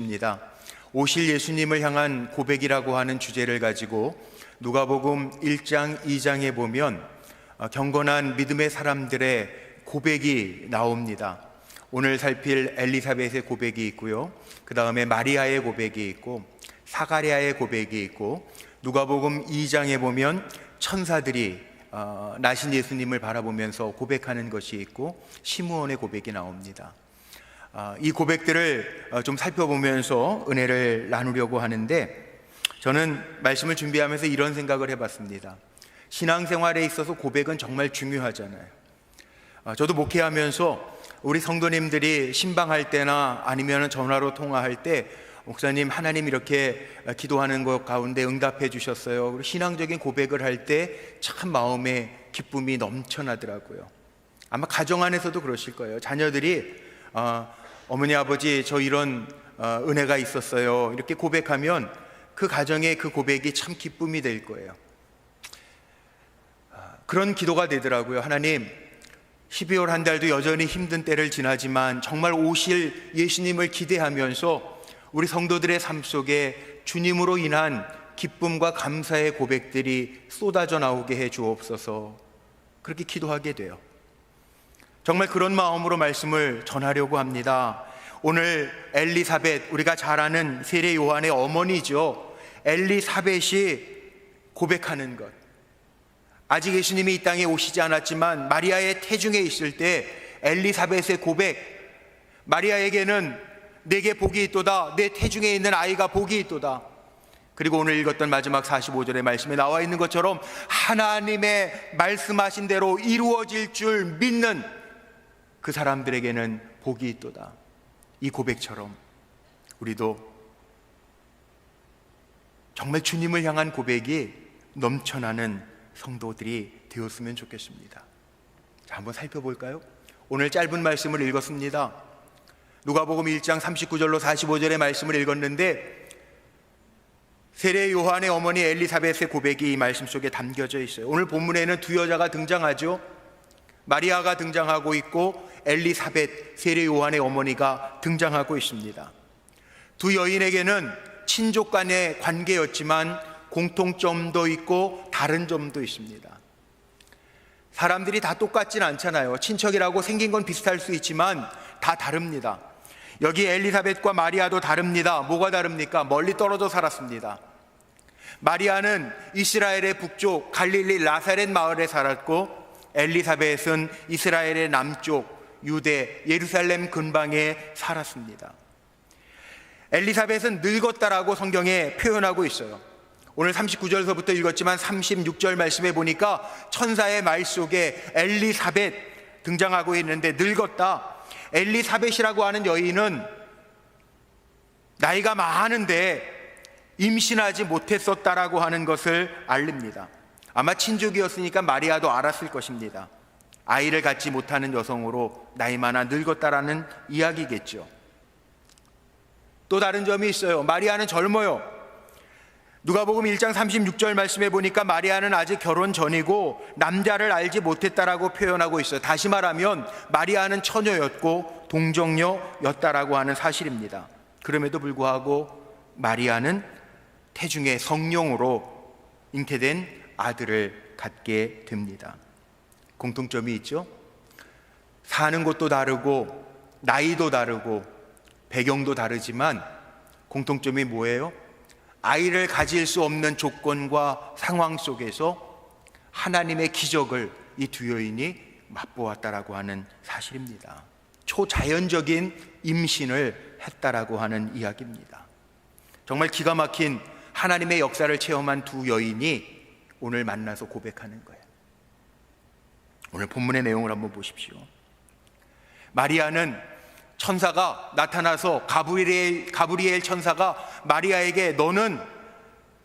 입니다. 오실 예수님을 향한 고백이라고 하는 주제를 가지고 누가복음 1장, 2장에 보면 경건한 믿음의 사람들의 고백이 나옵니다. 오늘 살필 엘리사벳의 고백이 있고요, 그 다음에 마리아의 고백이 있고 사가랴의 고백이 있고, 누가복음 2장에 보면 천사들이 나신 예수님을 바라보면서 고백하는 것이 있고, 시므온의 고백이 나옵니다. 이 고백들을 좀 살펴보면서 은혜를 나누려고 하는데, 저는 말씀을 준비하면서 이런 생각을 해봤습니다. 신앙생활에 있어서 고백은 정말 중요하잖아요. 저도 목회하면서 우리 성도님들이 신방할 때나 아니면 전화로 통화할 때, 목사님, 하나님 이렇게 기도하는 것 가운데 응답해 주셨어요. 그리고 신앙적인 고백을 할 때 참 마음에 기쁨이 넘쳐나더라고요. 아마 가정 안에서도 그러실 거예요. 자녀들이 어머니, 아버지, 저 이런 은혜가 있었어요, 이렇게 고백하면 그 가정에 그 고백이 참 기쁨이 될 거예요. 그런 기도가 되더라고요. 하나님, 12월 한 달도 여전히 힘든 때를 지나지만 정말 오실 예수님을 기대하면서 우리 성도들의 삶 속에 주님으로 인한 기쁨과 감사의 고백들이 쏟아져 나오게 해 주옵소서. 그렇게 기도하게 돼요. 정말 그런 마음으로 말씀을 전하려고 합니다. 오늘 엘리사벳, 우리가 잘 아는 세례 요한의 어머니죠, 엘리사벳이 고백하는 것. 아직 예수님이 이 땅에 오시지 않았지만 마리아의 태중에 있을 때 엘리사벳의 고백, 마리아에게는 내게 복이 있도다, 내 태중에 있는 아이가 복이 있도다. 그리고 오늘 읽었던 마지막 45절의 말씀에 나와 있는 것처럼 하나님의 말씀하신 대로 이루어질 줄 믿는 그 사람들에게는 복이 있도다. 이 고백처럼 우리도 정말 주님을 향한 고백이 넘쳐나는 성도들이 되었으면 좋겠습니다. 자, 한번 살펴볼까요? 오늘 짧은 말씀을 읽었습니다. 누가복음 1장 39절로 45절의 말씀을 읽었는데, 세례 요한의 어머니 엘리사벳의 고백이 이 말씀 속에 담겨져 있어요. 오늘 본문에는 두 여자가 등장하죠. 마리아가 등장하고 있고 엘리사벳, 세례 요한의 어머니가 등장하고 있습니다. 두 여인에게는 친족 간의 관계였지만 공통점도 있고 다른 점도 있습니다. 사람들이 다 똑같진 않잖아요. 친척이라고 생긴 건 비슷할 수 있지만 다 다릅니다. 여기 엘리사벳과 마리아도 다릅니다. 뭐가 다릅니까? 멀리 떨어져 살았습니다. 마리아는 이스라엘의 북쪽 갈릴리 나사렛 마을에 살았고, 엘리사벳은 이스라엘의 남쪽 유대 예루살렘 근방에 살았습니다. 엘리사벳은 늙었다라고 성경에 표현하고 있어요. 오늘 39절서부터 읽었지만 36절 말씀에 보니까 천사의 말 속에 엘리사벳 등장하고 있는데, 늙었다. 엘리사벳이라고 하는 여인은 나이가 많은데 임신하지 못했었다라고 하는 것을 알립니다. 아마 친족이었으니까 마리아도 알았을 것입니다. 아이를 갖지 못하는 여성으로 나이 많아 늙었다라는 이야기겠죠. 또 다른 점이 있어요. 마리아는 젊어요. 누가복음 1장 36절 말씀에 보니까 마리아는 아직 결혼 전이고 남자를 알지 못했다라고 표현하고 있어요. 다시 말하면 마리아는 처녀였고 동정녀였다라고 하는 사실입니다. 그럼에도 불구하고 마리아는 태중에 성령으로 잉태된 아들을 갖게 됩니다. 공통점이 있죠. 사는 곳도 다르고 나이도 다르고 배경도 다르지만 공통점이 뭐예요? 아이를 가질 수 없는 조건과 상황 속에서 하나님의 기적을 이 두 여인이 맛보았다라고 하는 사실입니다. 초자연적인 임신을 했다라고 하는 이야기입니다. 정말 기가 막힌 하나님의 역사를 체험한 두 여인이 오늘 만나서 고백하는 거예요. 오늘 본문의 내용을 한번 보십시오. 마리아는 천사가 나타나서 가브리엘 천사가 마리아에게 너는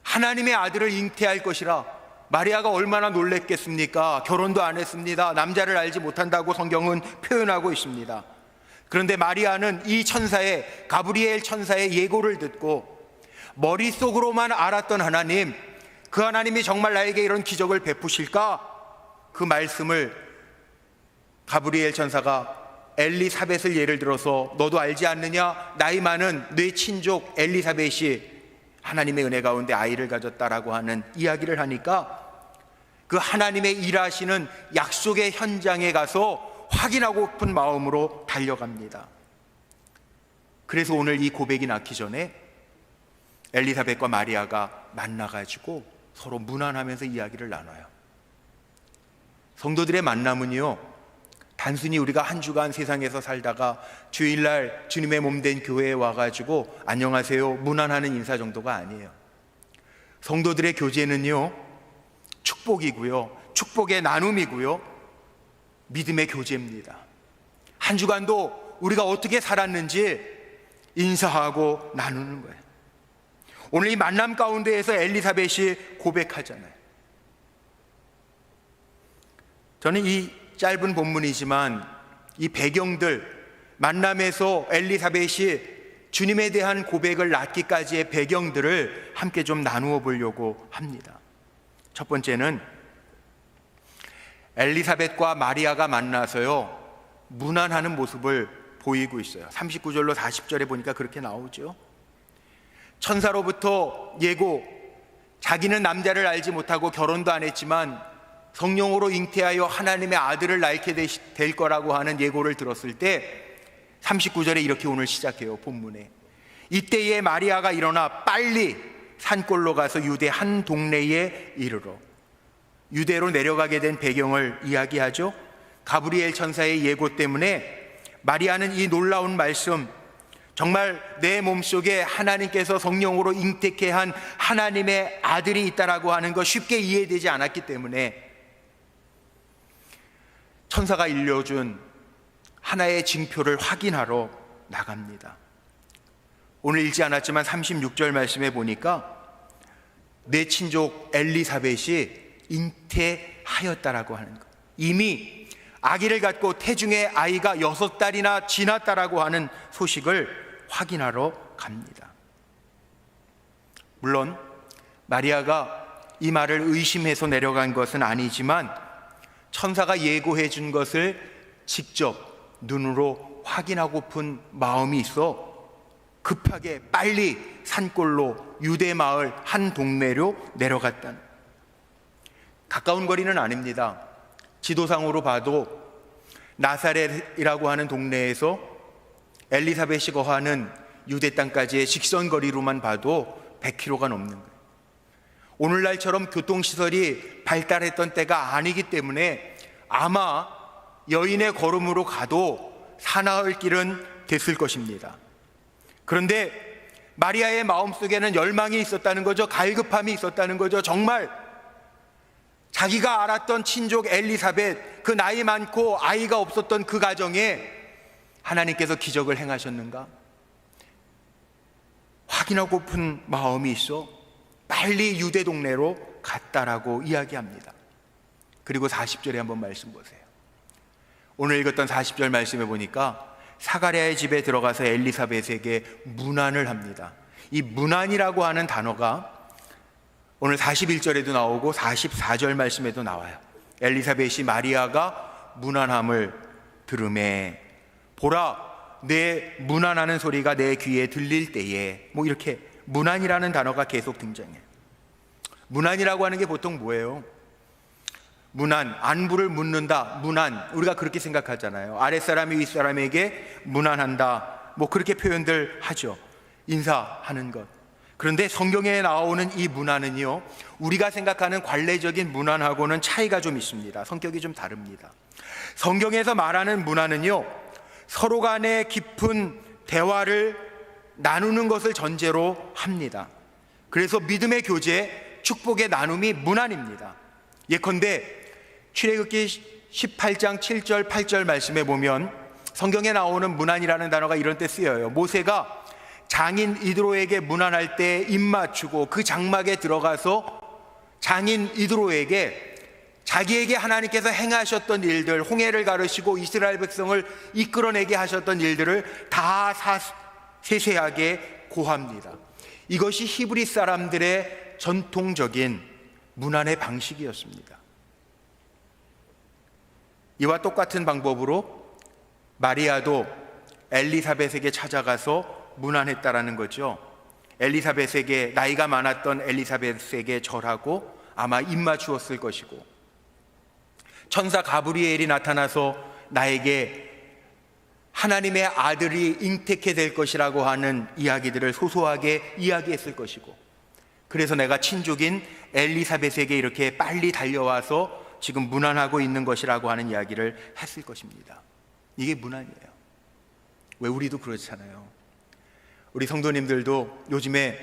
하나님의 아들을 잉태할 것이라. 마리아가 얼마나 놀랬겠습니까? 결혼도 안 했습니다. 남자를 알지 못한다고 성경은 표현하고 있습니다. 그런데 마리아는 이 천사의, 가브리엘 천사의 예고를 듣고 머릿속으로만 알았던 하나님, 그 하나님이 정말 나에게 이런 기적을 베푸실까? 그 말씀을 가브리엘 천사가 엘리사벳을 예를 들어서 너도 알지 않느냐? 나이 많은 네 친족 엘리사벳이 하나님의 은혜 가운데 아이를 가졌다라고 하는 이야기를 하니까 그 하나님의 일하시는 약속의 현장에 가서 확인하고픈 마음으로 달려갑니다. 그래서 오늘 이 고백이 낳기 전에 엘리사벳과 마리아가 만나가지고 서로 문안하면서 이야기를 나눠요. 성도들의 만남은요, 단순히 우리가 한 주간 세상에서 살다가 주일날 주님의 몸된 교회에 와가지고 안녕하세요 문안하는 인사 정도가 아니에요. 성도들의 교제는요, 축복이고요, 축복의 나눔이고요, 믿음의 교제입니다. 한 주간도 우리가 어떻게 살았는지 인사하고 나누는 거예요. 오늘 이 만남 가운데에서 엘리사벳이 고백하잖아요. 저는 이 짧은 본문이지만 이 배경들, 만남에서 엘리사벳이 주님에 대한 고백을 낳기까지의 배경들을 함께 좀 나누어 보려고 합니다. 첫 번째는 엘리사벳과 마리아가 만나서요, 문안하는 모습을 보이고 있어요. 39절로 40절에 보니까 그렇게 나오죠. 천사로부터 예고, 자기는 남자를 알지 못하고 결혼도 안 했지만 성령으로 잉태하여 하나님의 아들을 낳게 될 거라고 하는 예고를 들었을 때 39절에 이렇게 오늘 시작해요. 본문에 이때에 마리아가 일어나 빨리 산골로 가서 유대 한 동네에 이르러, 유대로 내려가게 된 배경을 이야기하죠. 가브리엘 천사의 예고 때문에 마리아는 이 놀라운 말씀, 정말 내 몸속에 하나님께서 성령으로 잉태케 한 하나님의 아들이 있다라고 하는 것 쉽게 이해되지 않았기 때문에 천사가 일러준 하나의 징표를 확인하러 나갑니다. 오늘 읽지 않았지만 36절 말씀에 보니까 내 친족 엘리사벳이 잉태하였다라고 하는 것, 이미 아기를 갖고 태중의 아이가 6달이나 지났다라고 하는 소식을 확인하러 갑니다. 물론 마리아가 이 말을 의심해서 내려간 것은 아니지만 천사가 예고해 준 것을 직접 눈으로 확인하고픈 마음이 있어 급하게 빨리 산골로 유대 마을 한 동네로 내려갔다는, 가까운 거리는 아닙니다. 지도상으로 봐도 나사렛이라고 하는 동네에서 엘리사벳이 거하는 유대 땅까지의 직선거리로만 봐도 100km가 넘는 거예요. 오늘날처럼 교통시설이 발달했던 때가 아니기 때문에 아마 여인의 걸음으로 가도 사나울 길은 됐을 것입니다. 그런데 마리아의 마음속에는 열망이 있었다는 거죠. 갈급함이 있었다는 거죠. 정말 자기가 알았던 친족 엘리사벳, 그 나이 많고 아이가 없었던 그 가정에 하나님께서 기적을 행하셨는가 확인하고픈 마음이 있어 빨리 유대 동네로 갔다라고 이야기합니다. 그리고 40절에 한번 말씀 보세요. 오늘 읽었던 40절 말씀에 보니까 사가랴의 집에 들어가서 엘리사벳에게 문안을 합니다. 이 문안이라고 하는 단어가 오늘 41절에도 나오고 44절 말씀에도 나와요. 엘리사벳이 마리아가 문안함을 들음에 보라, 내 문안하는 소리가 내 귀에 들릴 때에, 뭐 이렇게 문안이라는 단어가 계속 등장해요. 문안이라고 하는 게 보통 뭐예요? 문안, 안부를 묻는다, 문안, 우리가 그렇게 생각하잖아요. 아랫사람이 윗사람에게 문안한다, 뭐 그렇게 표현들 하죠. 인사하는 것. 그런데 성경에 나오는 이 문안은요, 우리가 생각하는 관례적인 문안하고는 차이가 좀 있습니다. 성격이 좀 다릅니다. 성경에서 말하는 문안은요, 서로 간의 깊은 대화를 나누는 것을 전제로 합니다. 그래서 믿음의 교제, 축복의 나눔이 문안입니다. 예컨대 출애굽기 18장 7절 8절 말씀에 보면 성경에 나오는 문안이라는 단어가 이런 때 쓰여요. 모세가 장인 이드로에게 문안할 때 입 맞추고 그 장막에 들어가서 장인 이드로에게 자기에게 하나님께서 행하셨던 일들, 홍해를 가르시고 이스라엘 백성을 이끌어내게 하셨던 일들을 다 세세하게 고합니다. 이것이 히브리 사람들의 전통적인 문안의 방식이었습니다. 이와 똑같은 방법으로 마리아도 엘리사벳에게 찾아가서 문안했다라는 거죠. 엘리사벳에게, 나이가 많았던 엘리사벳에게 절하고 아마 입맞추었을 것이고, 천사 가브리엘이 나타나서 나에게 하나님의 아들이 잉태케 될 것이라고 하는 이야기들을 소소하게 이야기했을 것이고, 그래서 내가 친족인 엘리사벳에게 이렇게 빨리 달려와서 지금 문안하고 있는 것이라고 하는 이야기를 했을 것입니다. 이게 문안이에요. 왜 우리도 그렇잖아요. 우리 성도님들도 요즘에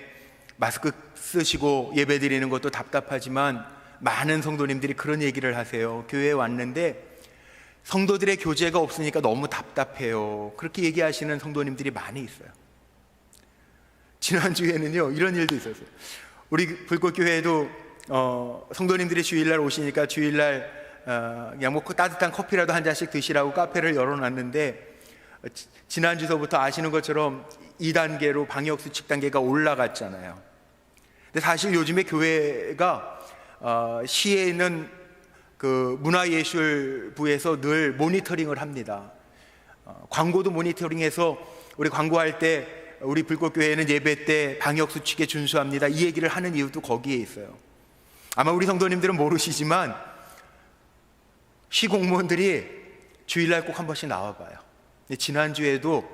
마스크 쓰시고 예배 드리는 것도 답답하지만 많은 성도님들이 그런 얘기를 하세요. 교회에 왔는데 성도들의 교제가 없으니까 너무 답답해요. 그렇게 얘기하시는 성도님들이 많이 있어요. 지난주에는요, 이런 일도 있었어요. 우리 불꽃교회에도 성도님들이 주일날 오시니까 주일날 그냥 뭐 따뜻한 커피라도 한 잔씩 드시라고 카페를 열어놨는데, 지난주서부터 아시는 것처럼 2단계로 방역수칙 단계가 올라갔잖아요. 근데 사실 요즘에 교회가 시에 있는 그 문화예술부에서 늘 모니터링을 합니다. 광고도 모니터링해서 우리 광고할 때 우리 불꽃교회는 예배 때 방역수칙에 준수합니다, 이 얘기를 하는 이유도 거기에 있어요. 아마 우리 성도님들은 모르시지만 시 공무원들이 주일날 꼭 한 번씩 나와봐요. 지난주에도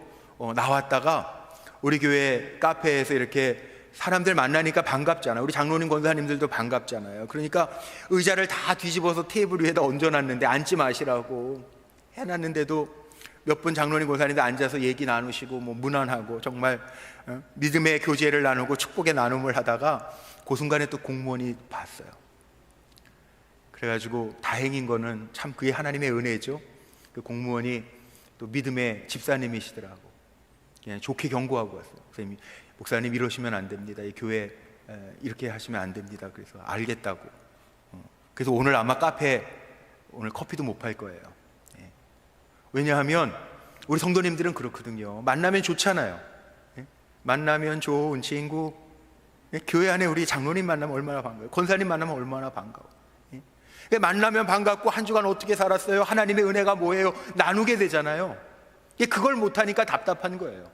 나왔다가 우리 교회 카페에서 이렇게 사람들 만나니까 반갑잖아요. 우리 장로님 권사님들도 반갑잖아요. 그러니까 의자를 다 뒤집어서 테이블 위에다 얹어놨는데 앉지 마시라고 해놨는데도 몇 분 장로님 권사님들 앉아서 얘기 나누시고 뭐 문안하고 정말 믿음의 교제를 나누고 축복의 나눔을 하다가 그 순간에 또 공무원이 봤어요. 그래가지고 다행인 거는 참 그게 하나님의 은혜죠. 그 공무원이 또 믿음의 집사님이시더라고. 그냥 좋게 경고하고 왔어요. 선생님, 목사님 이러시면 안 됩니다. 이 교회 이렇게 하시면 안 됩니다. 그래서 알겠다고. 그래서 오늘 아마 카페 오늘 커피도 못 팔 거예요. 왜냐하면 우리 성도님들은 그렇거든요. 만나면 좋잖아요. 만나면 좋은 친구. 교회 안에 우리 장로님 만나면 얼마나 반가워요. 권사님 만나면 얼마나 반가워. 만나면 반갑고 한 주간 어떻게 살았어요? 하나님의 은혜가 뭐예요? 나누게 되잖아요. 그걸 못하니까 답답한 거예요.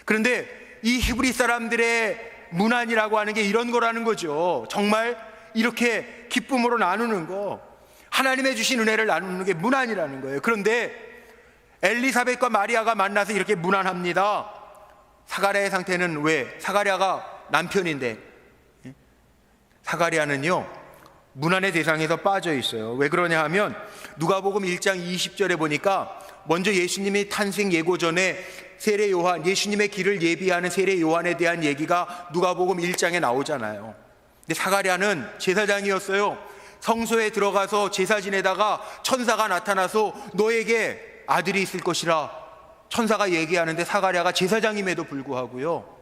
그런데 이 히브리 사람들의 문안이라고 하는 게 이런 거라는 거죠. 정말 이렇게 기쁨으로 나누는 거, 하나님의 주신 은혜를 나누는 게 문안이라는 거예요. 그런데 엘리사벳과 마리아가 만나서 이렇게 문안합니다. 사가랴의 상태는 왜? 사가랴가 남편인데 사가랴는요 문안의 대상에서 빠져 있어요. 왜 그러냐 하면 누가복음 1장 20절에 보니까 먼저 예수님이 탄생 예고 전에 세례 요한, 예수님의 길을 예비하는 세례 요한에 대한 얘기가 누가복음 1장에 나오잖아요. 근데 사가랴는 제사장이었어요. 성소에 들어가서 제사 지내다가 천사가 나타나서 너에게 아들이 있을 것이라 천사가 얘기하는데 사가랴가 제사장임에도 불구하고요,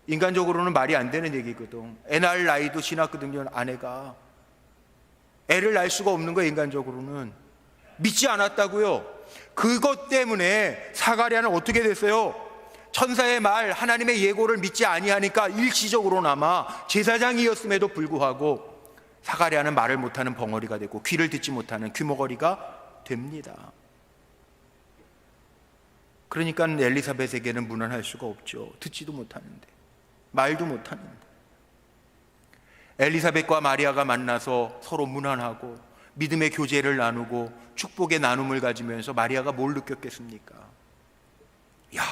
인간적으로는 말이 안 되는 얘기거든. 애 낳을 나이도 지났거든요. 아내가 애를 낳을 수가 없는 거예요. 인간적으로는 믿지 않았다고요. 그것 때문에 사가랴는 어떻게 됐어요? 천사의 말, 하나님의 예고를 믿지 아니하니까 일시적으로나마 제사장이었음에도 불구하고 사가랴는 말을 못하는 벙어리가 되고 귀를 듣지 못하는 귀머거리가 됩니다. 그러니까 엘리사벳에게는 문안할 수가 없죠. 듣지도 못하는데, 말도 못하는데. 엘리사벳과 마리아가 만나서 서로 문안하고 믿음의 교제를 나누고 축복의 나눔을 가지면서 마리아가 뭘 느꼈겠습니까? 야,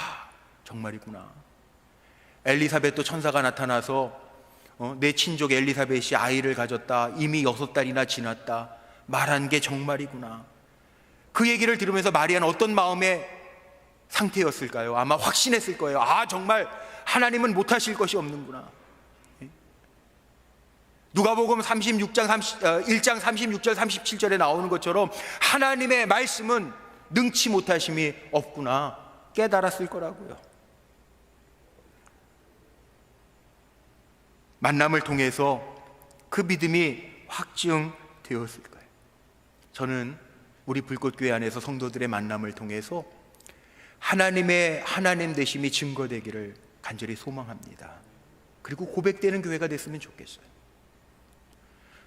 정말이구나. 엘리사벳도 천사가 나타나서 내 친족 엘리사벳이 아이를 가졌다, 이미 6달이나 지났다, 말한 게 정말이구나. 그 얘기를 들으면서 마리아는 어떤 마음의 상태였을까요? 아마 확신했을 거예요. 아, 정말 하나님은 못하실 것이 없는구나. 누가복음 1장 36절 37절에 나오는 것처럼 하나님의 말씀은 능치 못하심이 없구나 깨달았을 거라고요. 만남을 통해서 그 믿음이 확증되었을 거예요. 저는 우리 불꽃교회 안에서 성도들의 만남을 통해서 하나님의 하나님 되심이 증거되기를 간절히 소망합니다. 그리고 고백되는 교회가 됐으면 좋겠어요.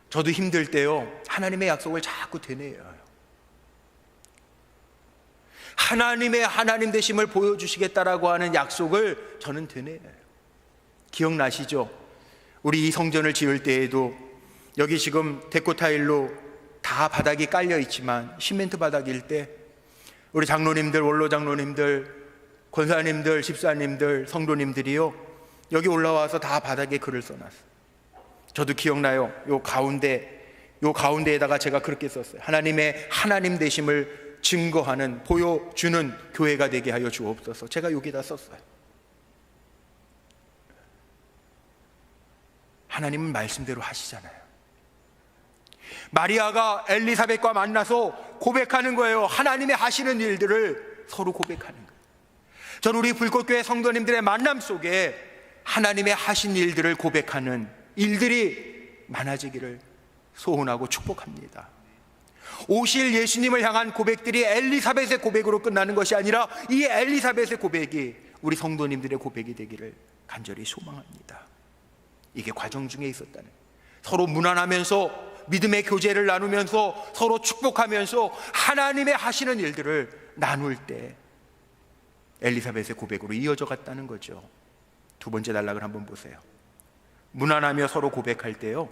저도 힘들 때요, 하나님의 약속을 자꾸 되뇌어요. 하나님의 하나님 되심을 보여주시겠다라고 하는 약속을 저는 드네요. 기억나시죠? 우리 이 성전을 지을 때에도 여기 지금 데코 타일로 다 바닥이 깔려 있지만 시멘트 바닥일 때 우리 장로님들, 원로 장로님들, 권사님들, 집사님들, 성도님들이요, 여기 올라와서 다 바닥에 글을 써놨어요. 저도 기억나요. 요 가운데에다가 제가 그렇게 썼어요. 하나님의 하나님 되심을 증거하는, 보여주는 교회가 되게 하여 주옵소서. 제가 여기다 썼어요. 하나님은 말씀대로 하시잖아요. 마리아가 엘리사벳과 만나서 고백하는 거예요. 하나님의 하시는 일들을 서로 고백하는 거예요. 저는 우리 불꽃교회 성도님들의 만남 속에 하나님의 하신 일들을 고백하는 일들이 많아지기를 소원하고 축복합니다. 오실 예수님을 향한 고백들이 엘리사벳의 고백으로 끝나는 것이 아니라 이 엘리사벳의 고백이 우리 성도님들의 고백이 되기를 간절히 소망합니다. 이게 과정 중에 있었다는, 서로 무난하면서 믿음의 교제를 나누면서 서로 축복하면서 하나님의 하시는 일들을 나눌 때 엘리사벳의 고백으로 이어져 갔다는 거죠. 두 번째 단락을 한번 보세요. 무난하며 서로 고백할 때요,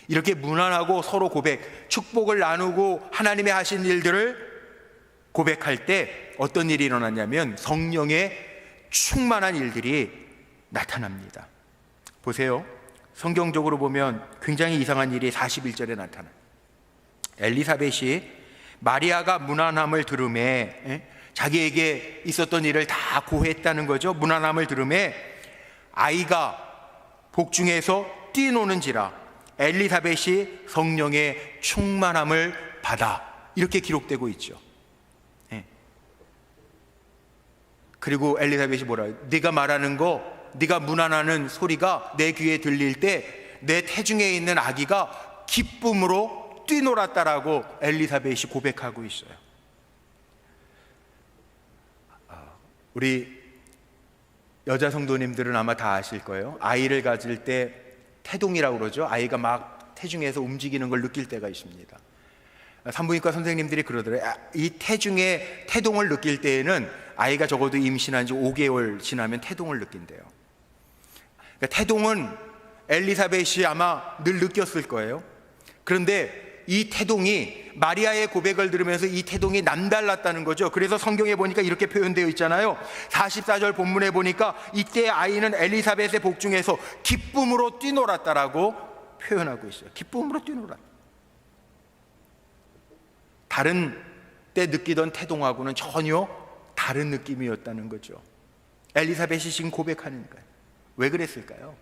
이렇게 무난하고 서로 고백, 축복을 나누고 하나님의 하신 일들을 고백할 때 어떤 일이 일어났냐면 성령의 충만한 일들이 나타납니다. 보세요. 성경적으로 보면 굉장히 이상한 일이 41절에 나타나요. 엘리사벳이 마리아가 무난함을 들음에, 자기에게 있었던 일을 다 고했다는 거죠. 무난함을 들음에 아이가 복중에서 뛰노는지라 엘리사벳이 성령의 충만함을 받아, 이렇게 기록되고 있죠. 그리고 엘리사벳이 뭐라고 해요? 네가 말하는 거, 네가 문안하는 소리가 내 귀에 들릴 때 내 태중에 있는 아기가 기쁨으로 뛰놀았다라고 엘리사벳이 고백하고 있어요. 우리 여자 성도님들은 아마 다 아실 거예요. 아이를 가질 때 태동이라고 그러죠. 아이가 막 태중에서 움직이는 걸 느낄 때가 있습니다. 산부인과 선생님들이 그러더래요. 이 태중에 태동을 느낄 때에는 아이가 적어도 임신한 지 5개월 지나면 태동을 느낀대요. 그러니까 태동은 엘리사벳이 아마 늘 느꼈을 거예요. 그런데 이 태동이, 마리아의 고백을 들으면서 이 태동이 남달랐다는 거죠. 그래서 성경에 보니까 이렇게 표현되어 있잖아요. 44절 본문에 보니까 이때 아이는 엘리사벳의 복중에서 기쁨으로 뛰놀았다라고 표현하고 있어요. 기쁨으로 뛰놀았다. 다른 때 느끼던 태동하고는 전혀 다른 느낌이었다는 거죠. 엘리사벳이 지금 고백하는 거예요. 왜 그랬을까요?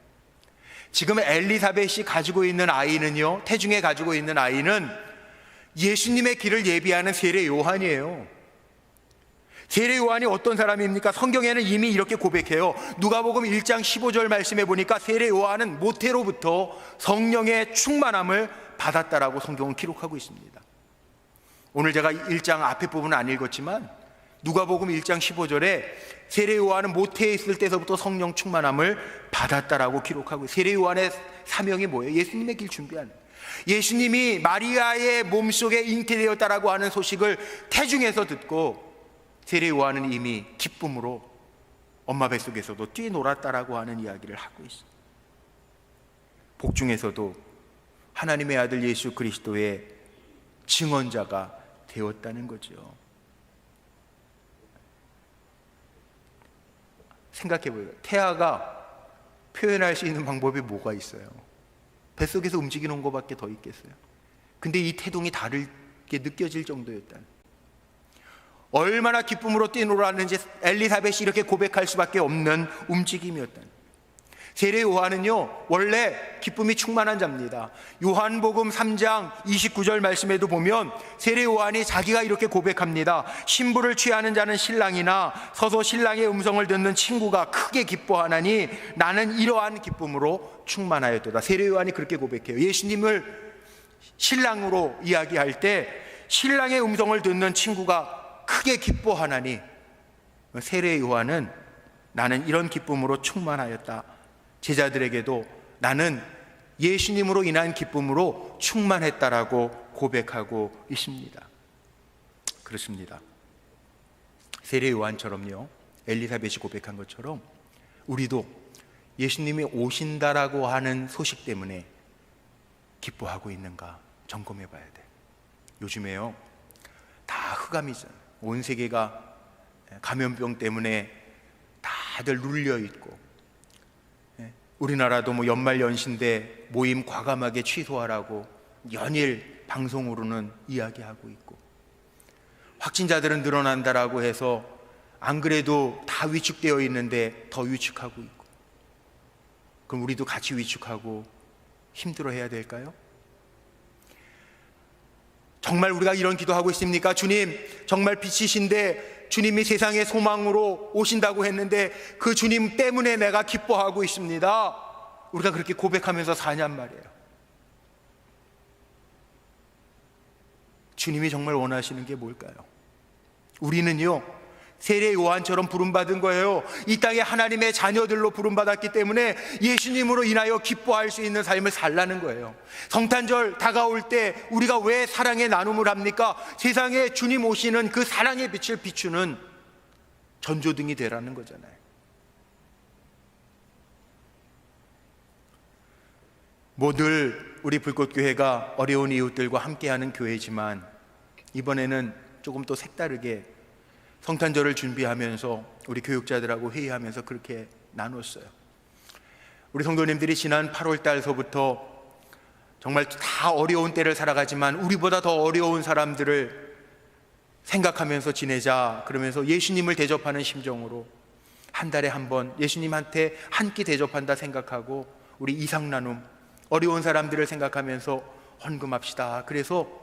지금 엘리사벳이 가지고 있는 아이는요, 태중에 가지고 있는 아이는 예수님의 길을 예비하는 세례 요한이에요. 세례 요한이 어떤 사람입니까? 성경에는 이미 이렇게 고백해요. 누가복음 1장 15절 말씀에 보니까 세례 요한은 모태로부터 성령의 충만함을 받았다라고 성경은 기록하고 있습니다. 오늘 제가 1장 앞에 부분은 안 읽었지만 누가복음 1장 15절에 세례 요한은 모태에 있을 때서부터 성령 충만함을 받았다라고 기록하고, 세례 요한의 사명이 뭐예요? 예수님의 길 준비하는, 예수님이 마리아의 몸속에 잉태되었다라고 하는 소식을 태중에서 듣고 세례 요한은 이미 기쁨으로 엄마 뱃속에서도 뛰놀았다라고 하는 이야기를 하고 있어요. 복중에서도 하나님의 아들 예수 그리스도의 증언자가 되었다는 거죠. 생각해보세요. 태아가 표현할 수 있는 방법이 뭐가 있어요? 뱃속에서 움직이는 것밖에 더 있겠어요? 근데 이 태동이 다르게 느껴질 정도였다는, 얼마나 기쁨으로 뛰놀았는지 엘리사벳이 이렇게 고백할 수밖에 없는 움직임이었다는. 세례 요한은요, 원래 기쁨이 충만한 자입니다. 요한복음 3장 29절 말씀에도 보면 세례 요한이 자기가 이렇게 고백합니다. 신부를 취하는 자는 신랑이나 서서 신랑의 음성을 듣는 친구가 크게 기뻐하나니 나는 이러한 기쁨으로 충만하였도다. 세례 요한이 그렇게 고백해요. 예수님을 신랑으로 이야기할 때 신랑의 음성을 듣는 친구가 크게 기뻐하나니, 세례 요한은 나는 이런 기쁨으로 충만하였다. 제자들에게도 나는 예수님으로 인한 기쁨으로 충만했다라고 고백하고 있습니다. 그렇습니다. 세례 요한처럼요, 엘리사벳이 고백한 것처럼 우리도 예수님이 오신다라고 하는 소식 때문에 기뻐하고 있는가 점검해 봐야 돼. 요즘에요, 다 흑암이잖아요. 온 세계가 감염병 때문에 다들 눌려 있고, 우리나라도 뭐 연말연시인데 모임 과감하게 취소하라고 연일 방송으로는 이야기하고 있고, 확진자들은 늘어난다라고 해서 안 그래도 다 위축되어 있는데 더 위축하고 있고, 그럼 우리도 같이 위축하고 힘들어해야 될까요? 정말 우리가 이런 기도하고 있습니까? 주님, 정말 빛이신데 주님이 세상의 소망으로 오신다고 했는데 그 주님 때문에 내가 기뻐하고 있습니다. 우리가 그렇게 고백하면서 사냔 말이에요. 주님이 정말 원하시는 게 뭘까요? 우리는요, 세례 요한처럼 부름받은 거예요. 이 땅에 하나님의 자녀들로 부름받았기 때문에 예수님으로 인하여 기뻐할 수 있는 삶을 살라는 거예요. 성탄절 다가올 때 우리가 왜 사랑의 나눔을 합니까? 세상에 주님 오시는 그 사랑의 빛을 비추는 전조등이 되라는 거잖아요. 뭐 늘 우리 불꽃교회가 어려운 이웃들과 함께하는 교회지만 이번에는 조금 또 색다르게 성탄절을 준비하면서 우리 교육자들하고 회의하면서 그렇게 나눴어요. 우리 성도님들이 지난 8월 달서부터 정말 다 어려운 때를 살아가지만 우리보다 더 어려운 사람들을 생각하면서 지내자, 그러면서 예수님을 대접하는 심정으로 한 달에 한 번 예수님한테 한 끼 대접한다 생각하고 우리 이상 나눔, 어려운 사람들을 생각하면서 헌금합시다. 그래서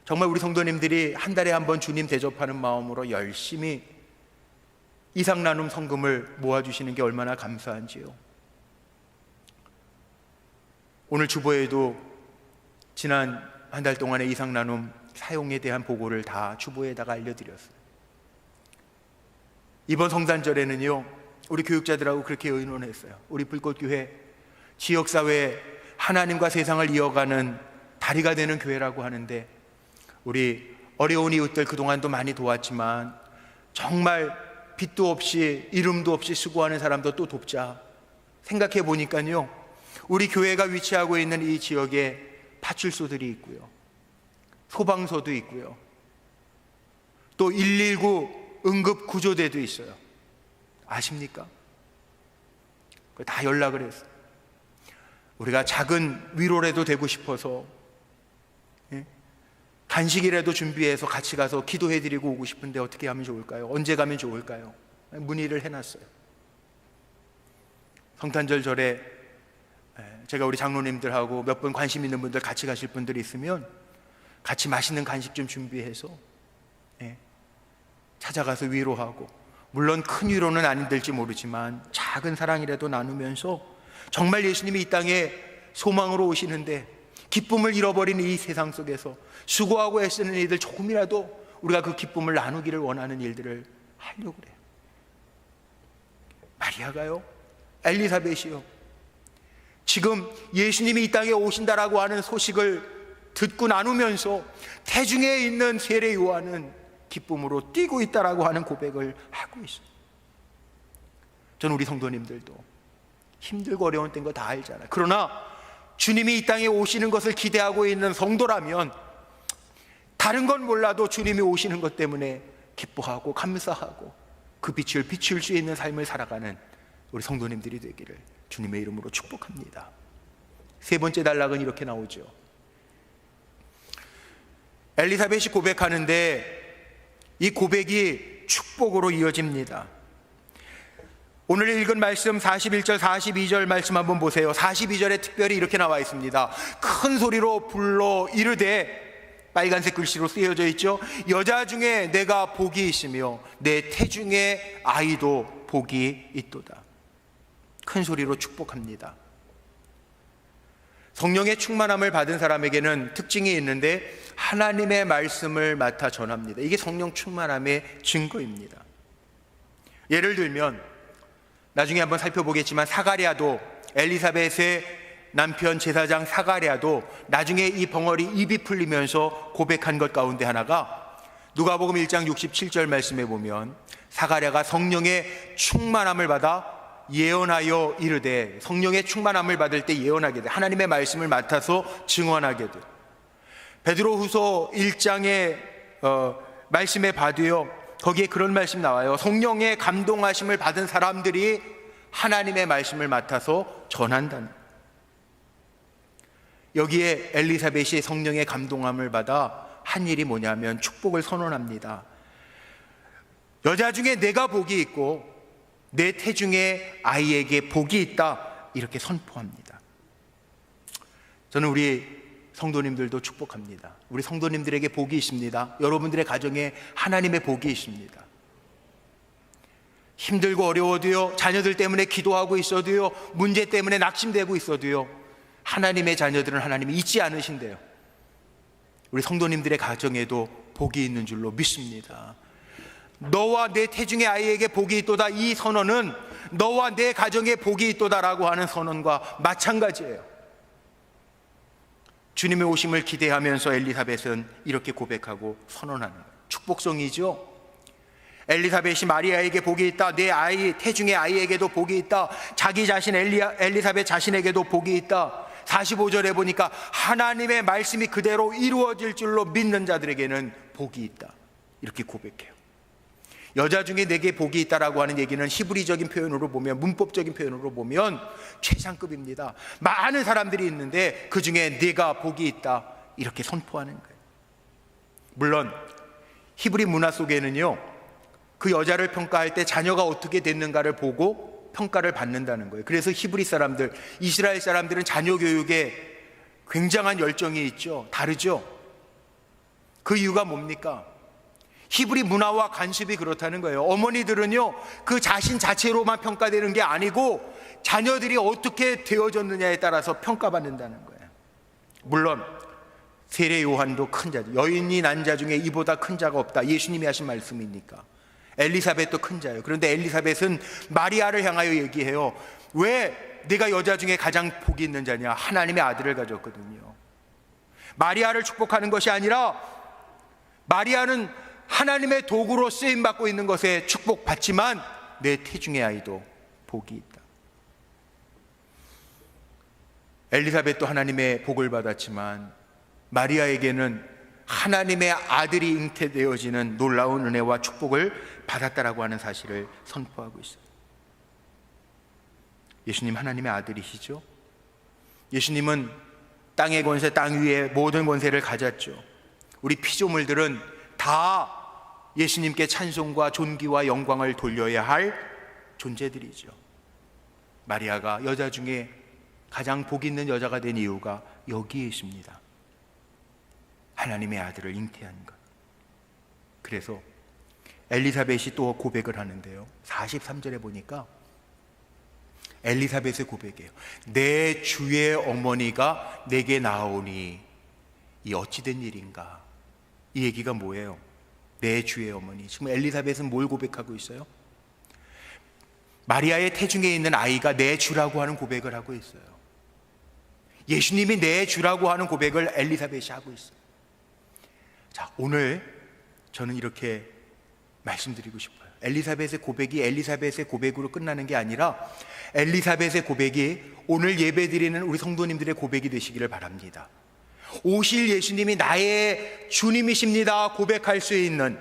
정말 우리 성도님들이 한 달에 한 번 주님 대접하는 마음으로 열심히 이상 나눔 성금을 모아주시는 게 얼마나 감사한지요. 오늘 주보에도 지난 한 달 동안의 이상 나눔 사용에 대한 보고를 다 주보에다가 알려드렸어요. 이번 성탄절에는요, 우리 교육자들하고 그렇게 의논했어요. 우리 불꽃교회 지역사회 하나님과 세상을 이어가는 다리가 되는 교회라고 하는데, 우리 어려운 이웃들 그동안도 많이 도왔지만 정말 빛도 없이 이름도 없이 수고하는 사람도 또 돕자 생각해 보니까요, 우리 교회가 위치하고 있는 이 지역에 파출소들이 있고요, 소방서도 있고요, 또 119 응급구조대도 있어요. 아십니까? 다 연락을 했어요. 우리가 작은 위로라도 되고 싶어서 간식이라도 준비해서 같이 가서 기도해드리고 오고 싶은데 어떻게 하면 좋을까요? 언제 가면 좋을까요? 문의를 해놨어요. 성탄절 절에 제가 우리 장로님들하고 몇 분 관심 있는 분들 같이 가실 분들이 있으면 같이 맛있는 간식 좀 준비해서 찾아가서 위로하고, 물론 큰 위로는 안 될지 모르지만 작은 사랑이라도 나누면서 정말 예수님이 이 땅에 소망으로 오시는데 기쁨을 잃어버린 이 세상 속에서 수고하고 애쓰는 이들 조금이라도 우리가 그 기쁨을 나누기를 원하는 일들을 하려고 그래요. 마리아가요, 엘리사벳이요, 지금 예수님이 이 땅에 오신다라고 하는 소식을 듣고 나누면서 태중에 있는 세례 요한은 기쁨으로 뛰고 있다라고 하는 고백을 하고 있어요. 저는 우리 성도님들도 힘들고 어려운 때인 거 다 알잖아요. 그러나 주님이 이 땅에 오시는 것을 기대하고 있는 성도라면 다른 건 몰라도 주님이 오시는 것 때문에 기뻐하고 감사하고 그 빛을 비출 수 있는 삶을 살아가는 우리 성도님들이 되기를 주님의 이름으로 축복합니다. 세 번째 단락은 이렇게 나오죠. 엘리사벳이 고백하는데 이 고백이 축복으로 이어집니다. 오늘 읽은 말씀 41절 42절 말씀 한번 보세요. 42절에 특별히 이렇게 나와 있습니다. 큰 소리로 불러 이르되, 빨간색 글씨로 쓰여져 있죠. 여자 중에 내가 복이 있으며 내 태중의 아이도 복이 있도다. 큰 소리로 축복합니다. 성령의 충만함을 받은 사람에게는 특징이 있는데 하나님의 말씀을 맡아 전합니다. 이게 성령 충만함의 증거입니다. 예를 들면 나중에 한번 살펴보겠지만 사가랴도, 엘리사벳의 남편 제사장 사가랴도 나중에 이 벙어리 입이 풀리면서 고백한 것 가운데 하나가, 누가복음 1장 67절 말씀에 보면 사가랴가 성령의 충만함을 받아 예언하여 이르되, 성령의 충만함을 받을 때 예언하게 돼, 하나님의 말씀을 맡아서 증언하게 돼. 베드로후서 1장의 말씀에 봐도요, 거기에 그런 말씀 나와요. 성령의 감동하심을 받은 사람들이 하나님의 말씀을 맡아서 전한다는. 여기에 엘리사벳이 성령의 감동함을 받아 한 일이 뭐냐면 축복을 선언합니다. 여자 중에 내가 복이 있고 내 태중의 아이에게 복이 있다, 이렇게 선포합니다. 저는 우리 성도님들도 축복합니다. 우리 성도님들에게 복이 있습니다. 여러분들의 가정에 하나님의 복이 있습니다. 힘들고 어려워도요, 자녀들 때문에 기도하고 있어도요, 문제 때문에 낙심되고 있어도요, 하나님의 자녀들은 하나님이 잊지 않으신대요. 우리 성도님들의 가정에도 복이 있는 줄로 믿습니다. 너와 내 태중의 아이에게 복이 있도다, 이 선언은 너와 내 가정에 복이 있도다라고 하는 선언과 마찬가지예요. 주님의 오심을 기대하면서 엘리사벳은 이렇게 고백하고 선언하는 거예요. 축복성이죠. 엘리사벳이 마리아에게 복이 있다, 내 아이 태중의 아이에게도 복이 있다, 자기 자신 엘리사벳 자신에게도 복이 있다. 45절에 보니까 하나님의 말씀이 그대로 이루어질 줄로 믿는 자들에게는 복이 있다, 이렇게 고백해요. 여자 중에 내게 복이 있다라고 하는 얘기는 히브리적인 표현으로 보면, 문법적인 표현으로 보면 최상급입니다. 많은 사람들이 있는데 그 중에 네가 복이 있다, 이렇게 선포하는 거예요. 물론 히브리 문화 속에는요, 그 여자를 평가할 때 자녀가 어떻게 됐는가를 보고 평가를 받는다는 거예요. 그래서 히브리 사람들, 이스라엘 사람들은 자녀 교육에 굉장한 열정이 있죠. 다르죠. 그 이유가 뭡니까? 히브리 문화와 관습이 그렇다는 거예요. 어머니들은요, 그 자신 자체로만 평가되는 게 아니고 자녀들이 어떻게 되어졌느냐에 따라서 평가받는다는 거예요. 물론 세례 요한도 큰 자죠. 여인이 난 자 중에 이보다 큰 자가 없다, 예수님이 하신 말씀이니까. 엘리사벳도 큰 자예요. 그런데 엘리사벳은 마리아를 향하여 얘기해요. 왜 네가 여자 중에 가장 복이 있는 자냐? 하나님의 아들을 가졌거든요. 마리아를 축복하는 것이 아니라, 마리아는 하나님의 도구로 쓰임받고 있는 것에 축복받지만 내 태중의 아이도 복이 있다. 엘리사벳도 하나님의 복을 받았지만 마리아에게는 하나님의 아들이 잉태되어지는 놀라운 은혜와 축복을 받았다라고 하는 사실을 선포하고 있어요. 예수님 하나님의 아들이시죠. 예수님은 땅의 권세, 땅 위에 모든 권세를 가졌죠. 우리 피조물들은 다 예수님께 찬송과 존귀와 영광을 돌려야 할 존재들이죠. 마리아가 여자 중에 가장 복 있는 여자가 된 이유가 여기에 있습니다. 하나님의 아들을 잉태한 것. 그래서 엘리사벳이 또 고백을 하는데요, 43절에 보니까 엘리사벳의 고백이에요. 내 주의 어머니가 내게 나오니 이 어찌된 일인가. 이 얘기가 뭐예요? 내 주의 어머니. 지금 엘리사벳은 뭘 고백하고 있어요? 마리아의 태중에 있는 아이가 내 주라고 하는 고백을 하고 있어요. 예수님이 내 주라고 하는 고백을 엘리사벳이 하고 있어요. 자, 오늘 저는 이렇게 말씀드리고 싶어요. 엘리사벳의 고백이 엘리사벳의 고백으로 끝나는 게 아니라 엘리사벳의 고백이 오늘 예배드리는 우리 성도님들의 고백이 되시기를 바랍니다. 오실 예수님이 나의 주님이십니다 고백할 수 있는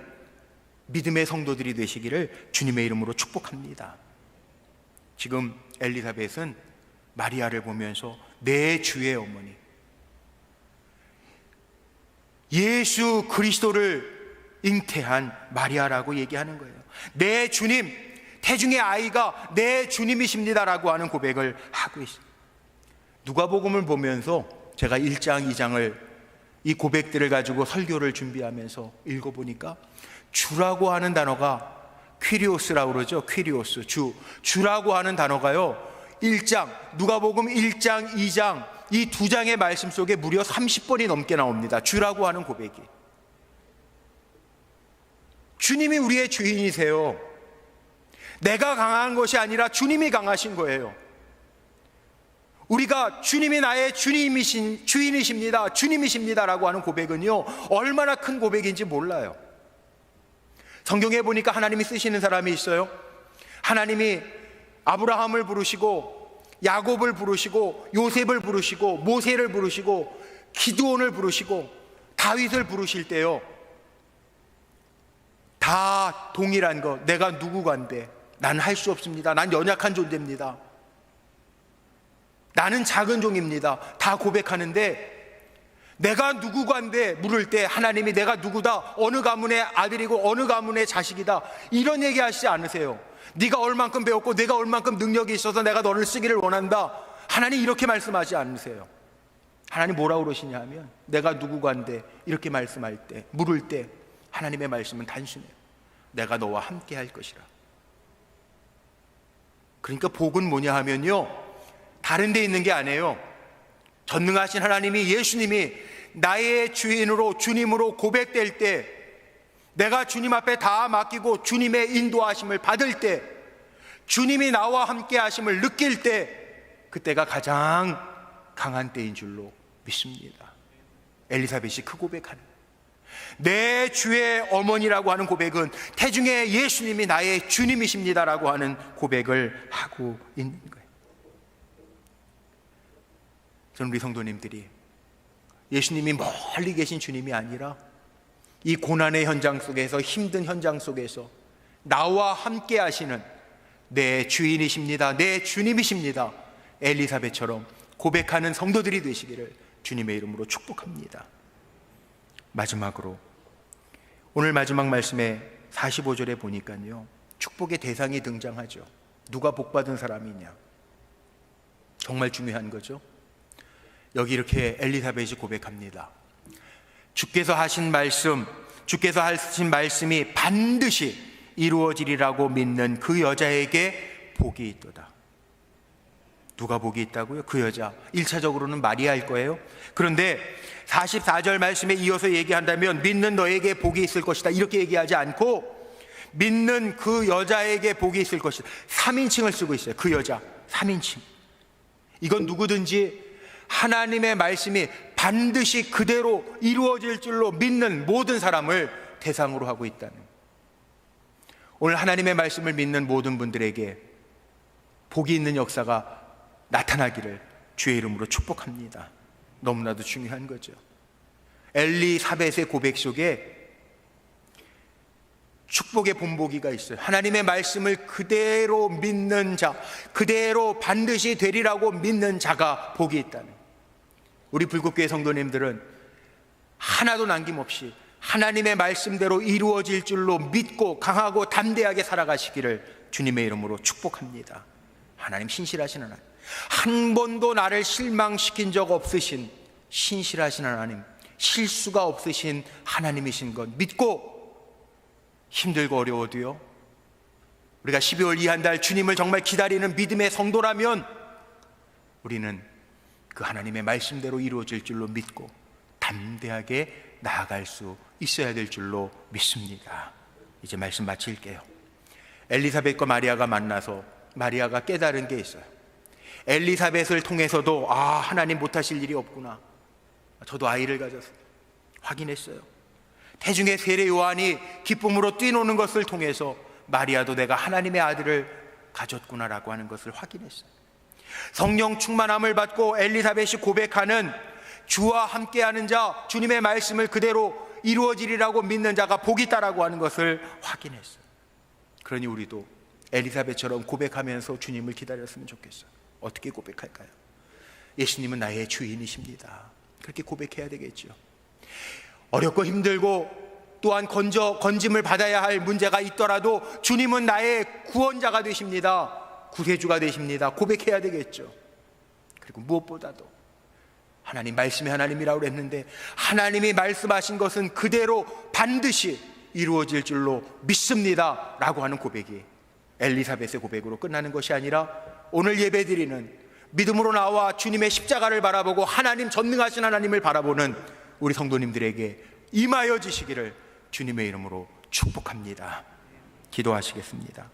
믿음의 성도들이 되시기를 주님의 이름으로 축복합니다. 지금 엘리사벳은 마리아를 보면서 내 주의 어머니, 예수 그리스도를 잉태한 마리아라고 얘기하는 거예요. 내 주님, 태중의 아이가 내 주님이십니다라고 하는 고백을 하고 있습니다. 누가복음을 보면서 제가 1장, 2장을 이 고백들을 가지고 설교를 준비하면서 읽어보니까 주라고 하는 단어가 퀴리오스라고 그러죠. 퀴리오스, 주라고 하는 단어가요, 1장, 누가복음 1장, 2장 이 두 장의 말씀 속에 무려 30번이 넘게 나옵니다. 주라고 하는 고백이. 주님이 우리의 주인이세요. 내가 강한 것이 아니라 주님이 강하신 거예요. 우리가 주님이 나의 주님이신 주인이십니다, 주님이십니다라고 하는 고백은요, 얼마나 큰 고백인지 몰라요. 성경에 보니까 하나님이 쓰시는 사람이 있어요. 하나님이 아브라함을 부르시고 야곱을 부르시고 요셉을 부르시고 모세를 부르시고 기드온을 부르시고 다윗을 부르실 때요, 다 동일한 거, 내가 누구간데, 나는 할 수 없습니다, 난 연약한 존재입니다, 나는 작은 종입니다, 다 고백하는데, 내가 누구간데 물을 때 하나님이 내가 누구다, 어느 가문의 아들이고 어느 가문의 자식이다, 이런 얘기 하시지 않으세요. 네가 얼만큼 배웠고 내가 얼만큼 능력이 있어서 내가 너를 쓰기를 원한다, 하나님 이렇게 말씀하지 않으세요. 하나님 뭐라고 그러시냐 하면, 내가 누구간데 이렇게 말씀할 때, 물을 때 하나님의 말씀은 단순해요. 내가 너와 함께 할 것이라. 그러니까 복은 뭐냐 하면요, 다른 데 있는 게 아니에요. 전능하신 하나님이, 예수님이 나의 주인으로, 주님으로 고백될 때, 내가 주님 앞에 다 맡기고 주님의 인도하심을 받을 때, 주님이 나와 함께 하심을 느낄 때, 그때가 가장 강한 때인 줄로 믿습니다. 엘리사벳이 그 고백하는, 내 주의 어머니라고 하는 고백은 태중에 예수님이 나의 주님이십니다라고 하는 고백을 하고 있는 거예요. 저는 우리 성도님들이 예수님이 멀리 계신 주님이 아니라 이 고난의 현장 속에서, 힘든 현장 속에서 나와 함께 하시는 내 주인이십니다, 내 주님이십니다, 엘리사벳처럼 고백하는 성도들이 되시기를 주님의 이름으로 축복합니다. 마지막으로 오늘 마지막 말씀에 45절에 보니까요, 축복의 대상이 등장하죠. 누가 복받은 사람이냐, 정말 중요한 거죠. 여기 이렇게 엘리사벳이 고백합니다. 주께서 하신 말씀이 반드시 이루어지리라고 믿는 그 여자에게 복이 있도다. 누가 복이 있다고요? 그 여자, 1차적으로는 마리아일 거예요. 그런데 44절 말씀에 이어서 얘기한다면 믿는 너에게 복이 있을 것이다, 이렇게 얘기하지 않고 믿는 그 여자에게 복이 있을 것이다, 3인칭을 쓰고 있어요. 그 여자, 3인칭. 이건 누구든지 하나님의 말씀이 반드시 그대로 이루어질 줄로 믿는 모든 사람을 대상으로 하고 있다는, 오늘 하나님의 말씀을 믿는 모든 분들에게 복이 있는 역사가 나타나기를 주의 이름으로 축복합니다. 너무나도 중요한 거죠. 엘리사벳의 고백 속에 축복의 본보기가 있어요. 하나님의 말씀을 그대로 믿는 자, 그대로 반드시 되리라고 믿는 자가 복이 있다는, 우리 불국교회 성도님들은 하나도 남김없이 하나님의 말씀대로 이루어질 줄로 믿고 강하고 담대하게 살아가시기를 주님의 이름으로 축복합니다. 하나님 신실하신 하나님, 한 번도 나를 실망시킨 적 없으신 신실하신 하나님, 실수가 없으신 하나님이신 것 믿고, 힘들고 어려워도요, 우리가 12월 이 한 달 주님을 정말 기다리는 믿음의 성도라면 우리는 그 하나님의 말씀대로 이루어질 줄로 믿고 담대하게 나아갈 수 있어야 될 줄로 믿습니다. 이제 말씀 마칠게요. 엘리사벳과 마리아가 만나서 마리아가 깨달은 게 있어요. 엘리사벳을 통해서도 하나님 못하실 일이 없구나, 저도 아이를 가졌어요, 확인했어요. 태중의 세례 요한이 기쁨으로 뛰노는 것을 통해서 마리아도 내가 하나님의 아들을 가졌구나라고 하는 것을 확인했어요. 성령 충만함을 받고 엘리사벳이 고백하는 주와 함께하는 자, 주님의 말씀을 그대로 이루어지리라고 믿는 자가 복이 있다라고 하는 것을 확인했어요. 그러니 우리도 엘리사벳처럼 고백하면서 주님을 기다렸으면 좋겠어요. 어떻게 고백할까요? 예수님은 나의 주인이십니다, 그렇게 고백해야 되겠죠. 어렵고 힘들고 또한 건짐을 받아야 할 문제가 있더라도 주님은 나의 구원자가 되십니다, 구세주가 되십니다, 고백해야 되겠죠. 그리고 무엇보다도 하나님 말씀이 하나님이라고 그랬는데 하나님이 말씀하신 것은 그대로 반드시 이루어질 줄로 믿습니다 라고 하는 고백이 엘리사벳의 고백으로 끝나는 것이 아니라, 오늘 예배드리는 믿음으로 나와 주님의 십자가를 바라보고 하나님, 전능하신 하나님을 바라보는 우리 성도님들에게 임하여 지시기를 주님의 이름으로 축복합니다. 기도하시겠습니다.